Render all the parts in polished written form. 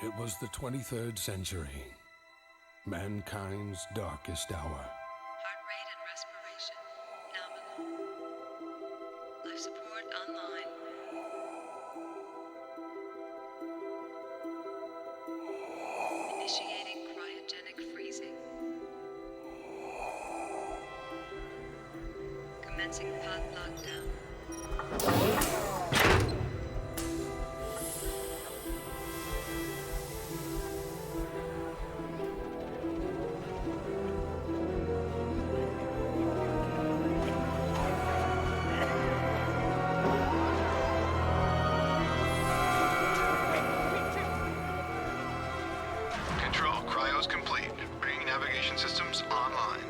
It was the 23rd century, mankind's darkest hour. Heart rate and respiration nominal. Life support online. Initiating cryogenic freezing. Commencing pod lockdown. Control, cryo's complete. Bringing navigation systems online.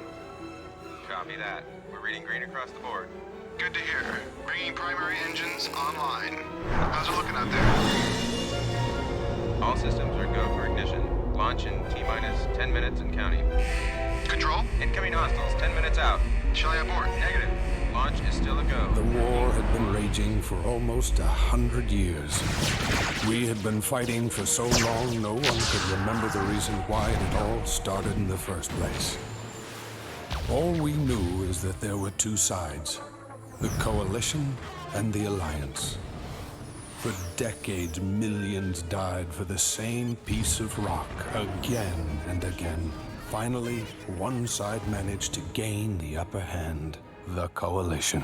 Copy that. We're reading green across the board. Good to hear. Bringing primary engines online. How's it looking out there? All systems are go for ignition. Launch in T-minus 10 minutes and counting. Control? Incoming hostiles, 10 minutes out. Shall I abort? Negative. Launch is still a go. The war had been raging for almost 100 years. We had been fighting for so long, no one could remember the reason why it had all started in the first place. All we knew is that there were two sides, the Coalition and the Alliance. For decades, millions died for the same piece of rock, again and again. Finally, one side managed to gain the upper hand, the Coalition.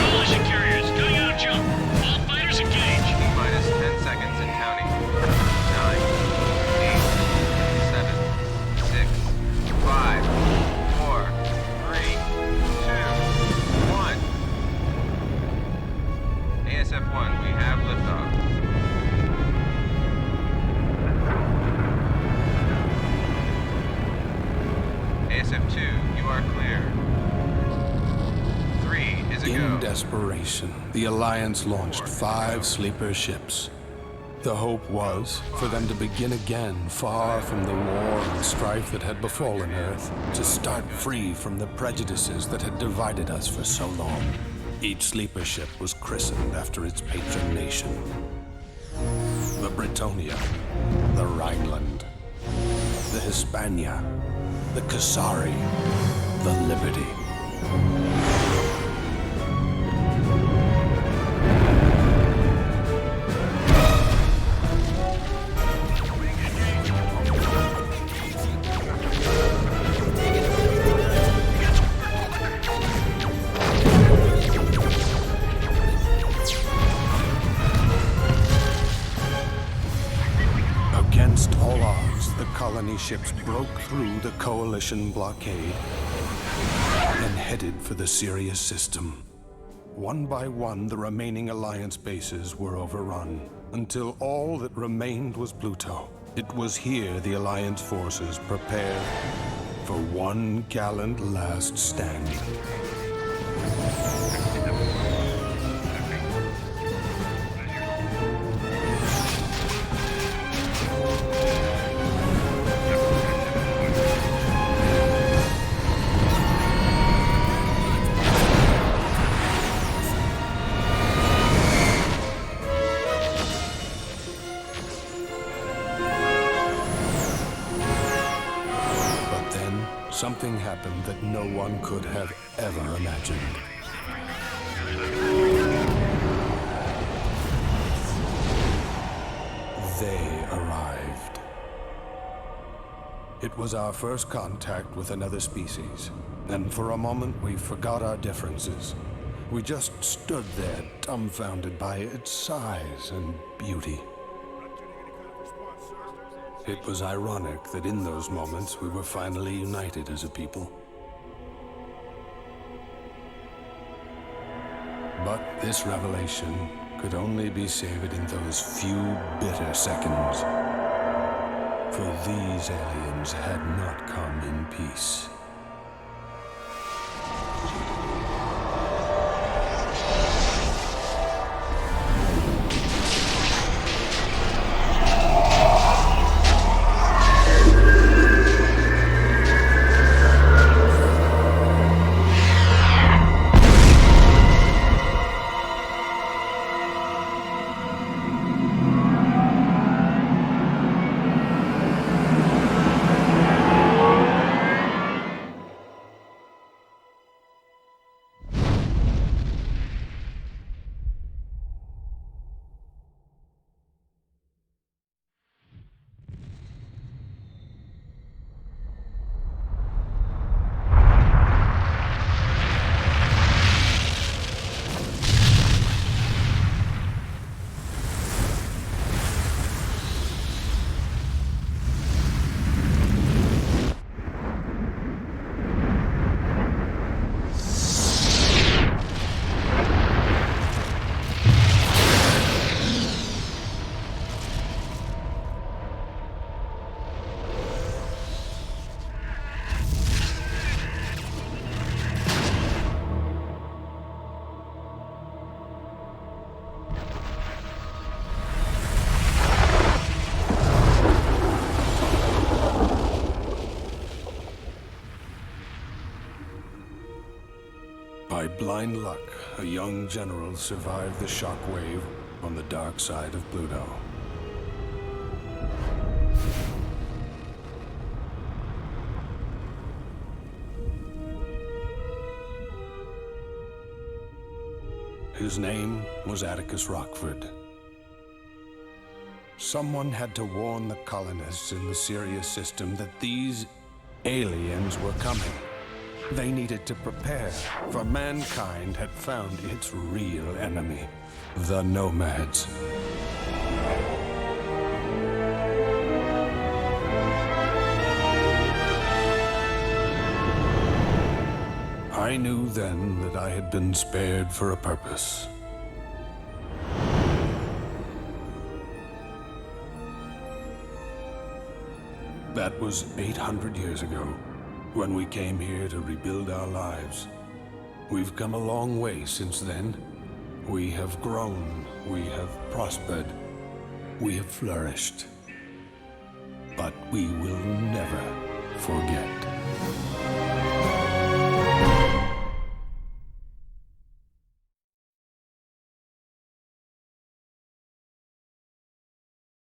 Coalition carriers, going out jump. All fighters engage. T-minus 10 seconds and counting. 9, 8, 7, 6, 5, 4, 3, 2, 1. ASF-1, we have liftoff. ASF-2, you are clear. 3 is a go. In desperation, the Alliance launched 5 sleeper ships. The hope was for them to begin again, far from the war and strife that had befallen Earth, to start free from the prejudices that had divided us for so long. Each sleeper ship was christened after its patron nation. The Britannia, the Rhineland, the Hispania, the Kasari, the Liberty. Against all odds, the colony ships broke through the Coalition blockade and headed for the Sirius system. One by one, the remaining Alliance bases were overrun, until all that remained was Pluto. It was here the Alliance forces prepared for one gallant last stand. Something happened that no one could have ever imagined. They arrived. It was our first contact with another species, and for a moment we forgot our differences. We just stood there, dumbfounded by its size and beauty. It was ironic that in those moments we were finally united as a people. But this revelation could only be savored in those few bitter seconds. For these aliens had not come in peace. By blind luck, a young general survived the shockwave on the dark side of Pluto. His name was Atticus Rockford. Someone had to warn the colonists in the Sirius system that these aliens were coming. They needed to prepare, for mankind had found its real enemy, the Nomads. I knew then that I had been spared for a purpose. That was 800 years ago, when we came here to rebuild our lives. We've come a long way since then. We have grown, we have prospered, we have flourished. But we will never forget.